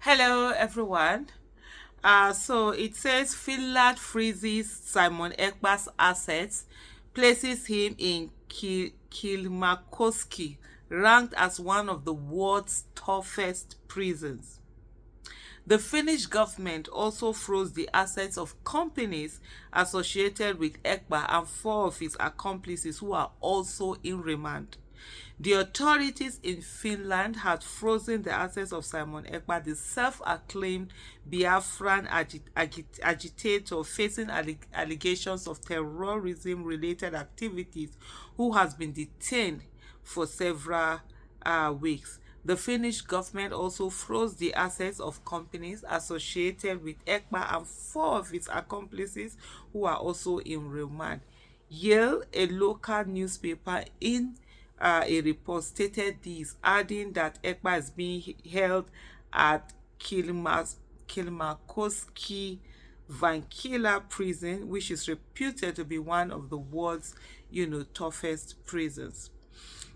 Hello, everyone. So it says Finland freezes Simon Ekpa's assets, places him in Kylmäkoski, ranked as one of the world's toughest prisons. The Finnish government also froze the assets of companies associated with Ekpa and four of his accomplices who are also in remand. The authorities in Finland had frozen the assets of Simon Ekpa, the self-acclaimed Biafran agitator facing allegations of terrorism-related activities, who has been detained for several weeks. The Finnish government also froze the assets of companies associated with Ekpa and four of its accomplices who are also in remand. Yale, a local newspaper in a report stated this, adding that Ekpa is being held at Kylmäkoski Vankila prison, which is reputed to be one of the world's, toughest prisons.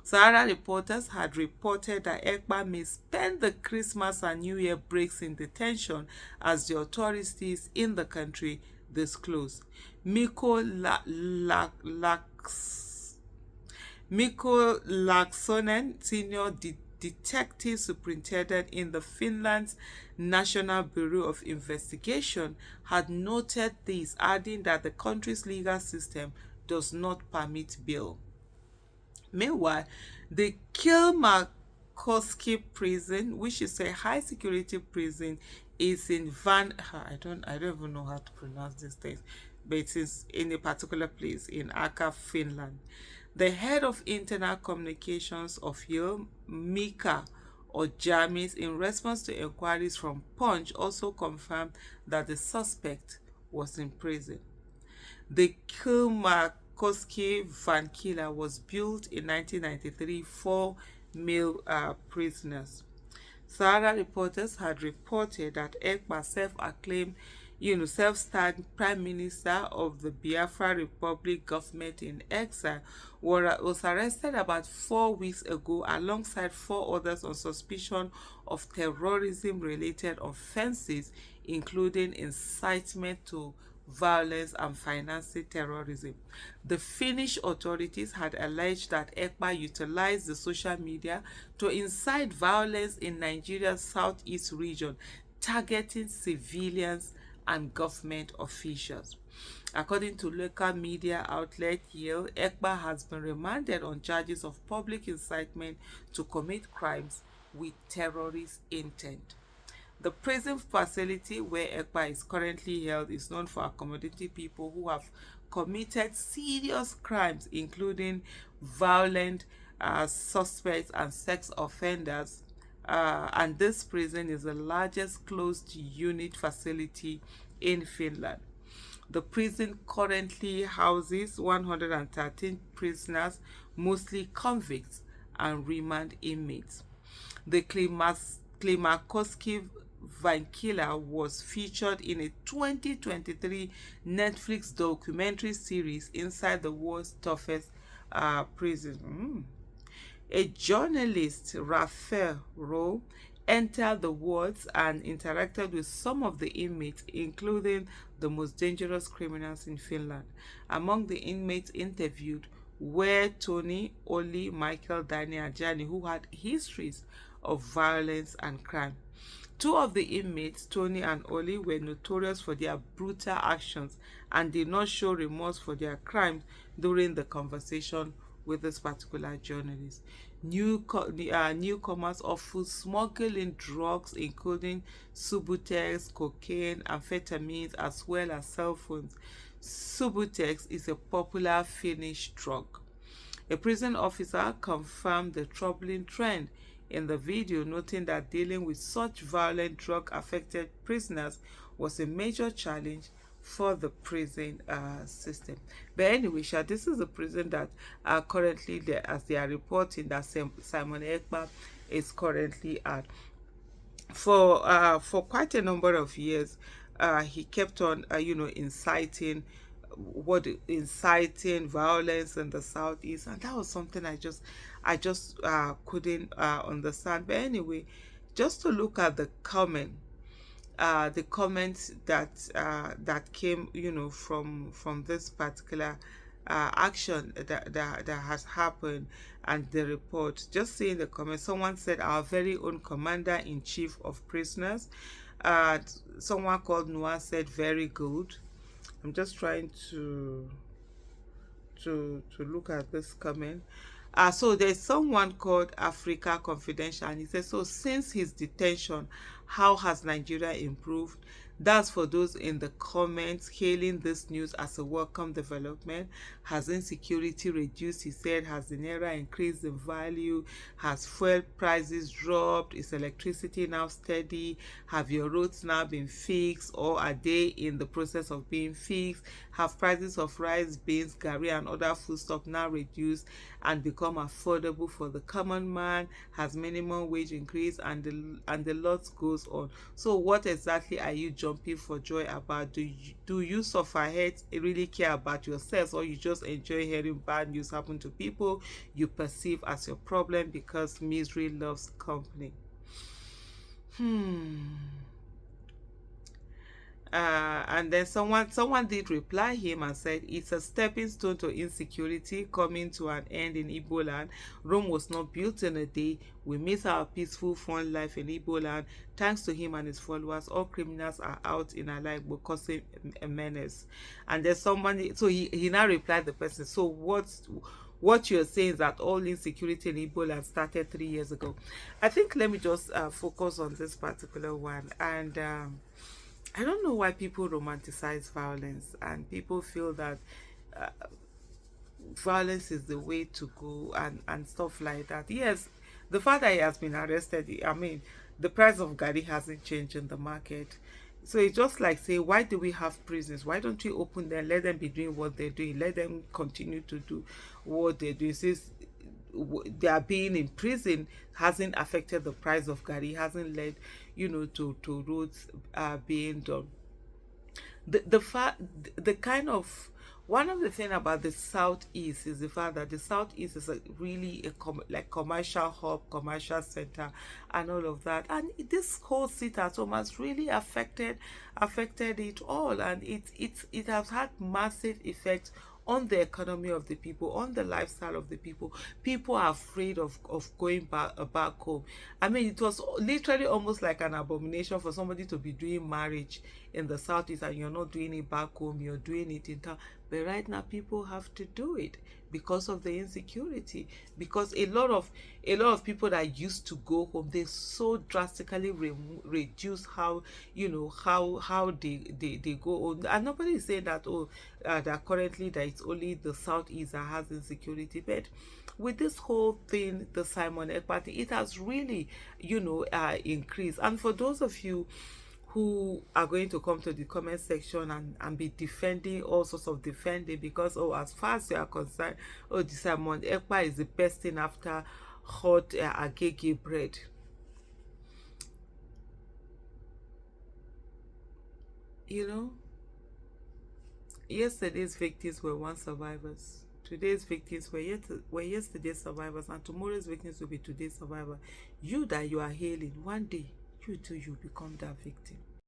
Sahara reporters had reported that Ekpa may spend the Christmas and New Year breaks in detention as the authorities in the country disclosed. Mikko Laaksonen, senior detective superintendent in the Finland's National Bureau of Investigation, had noted this, adding that the country's legal system does not permit bail. Meanwhile, the Kylmäkoski prison, which is a high security prison, is in I don't even know how to pronounce these things, but it is in a particular place in Ekpa, Finland. The head of internal communications of Yale, Mika or Jamis, in response to inquiries from Punch, also confirmed that the suspect was in prison. The Kylmäkoski Vankila was built in 1993 for male prisoners. Sahara reporters had reported that Ekpa, self-acclaimed, self-styled Prime Minister of the Biafra Republic government in exile, was arrested about 4 weeks ago alongside four others on suspicion of terrorism-related offences, including incitement to violence and financing terrorism. The Finnish authorities had alleged that Ekpa utilized the social media to incite violence in Nigeria's southeast region, targeting civilians and government officials. According to local media outlet Yale, Ekpa has been remanded on charges of public incitement to commit crimes with terrorist intent. The prison facility where Ekpa is currently held is known for accommodating people who have committed serious crimes, including violent suspects and sex offenders. And this prison is the largest closed unit facility in Finland. The prison currently houses 113 prisoners, mostly convicts and remand inmates. The Kylmäkoski Vankila was featured in a 2023 Netflix documentary series, Inside the World's Toughest Prison. A journalist, Raphael Rowe, entered the wards and interacted with some of the inmates, including the most dangerous criminals in Finland. Among the inmates interviewed were Tony, Oli, Michael, Danny, and Gianni, who had histories of violence and crime. Two of the inmates, Tony and Oli, were notorious for their brutal actions and did not show remorse for their crimes during the conversation with this particular journalist. Newcomers often smuggling drugs, including Subutex, cocaine, amphetamines, as well as cell phones. Subutex is a popular Finnish drug. A prison officer confirmed the troubling trend in the video, noting that dealing with such violent drug-affected prisoners was a major challenge for the prison system. But anyway, this is the prison that currently, as they are reporting, that Simon Ekpa is currently at. For quite a number of years, he kept on, inciting violence in the southeast, and that was something I just couldn't understand. But anyway, just to look at the comments that came, from this particular action that has happened, and the report. Just seeing the comments, someone said, "Our very own commander-in-chief of prisoners." Uh, Someone called Noah said, "Very good." I'm just trying to look at this comment. So there's someone called Africa Confidential, and he says, so since his detention, how has Nigeria improved? That's for those in the comments hailing this news as a welcome development. Has insecurity reduced? He said, has the naira increased in value? Has fuel prices dropped? Is electricity now steady? Have your roads now been fixed, or are they in the process of being fixed? Have prices of rice, beans, garri and other foodstuff now reduced and become affordable for the common man? Has minimum wage increased? And the lot goes on. So what exactly are you jumping for joy about? Do you suffer hate really care about yourselves, or you just enjoy hearing bad news happen to people you perceive as your problem because misery loves company? And then someone did reply him and said, it's a stepping stone to insecurity coming to an end in Igbo land. Rome was not built in a day. We miss our peaceful, fun life in Igbo land. Thanks to him and his followers, all criminals are out in our life but causing a menace. And there's someone, so he now replied the person, so what you're saying is that all insecurity in Igbo land started 3 years ago. I think let me just focus on this particular one. And I don't know why people romanticize violence, and people feel that violence is the way to go, and stuff like that. Yes, the fact that he has been arrested, I mean, the price of garri hasn't changed in the market. So it's just like, say, why do we have prisons? Why don't we open them, let them be doing what they're doing, let them continue to do what they're doing? Since they are being in prison hasn't affected the price of garri, hasn't led, to roads being done. The fact, the kind of, one of the thing about the southeast is the fact that the southeast is really like commercial hub, commercial center, and all of that. And this whole sit at home has really affected it all, and it has had massive effects on the economy of the people, on the lifestyle of the people. People are afraid of going back home. I mean, it was literally almost like an abomination for somebody to be doing marriage in the southeast and you're not doing it back home, you're doing it in town. But right now people have to do it because of the insecurity, because a lot of people that used to go home, they so drastically reduce how they go on. And nobody is saying that, that currently that it's only the southeast that has insecurity, but with this whole thing, the Simon Ekpa thing, it has really increased. And for those of you who are going to come to the comment section and be defending, all sorts of defending, because as far as you are concerned, the Simon Ekpa is the best thing after hot agege bread. Yesterday's victims were once survivors. Today's victims were yesterday's survivors, and tomorrow's victims will be today's survivor. You that you are hailing, one day you too, you become that victim.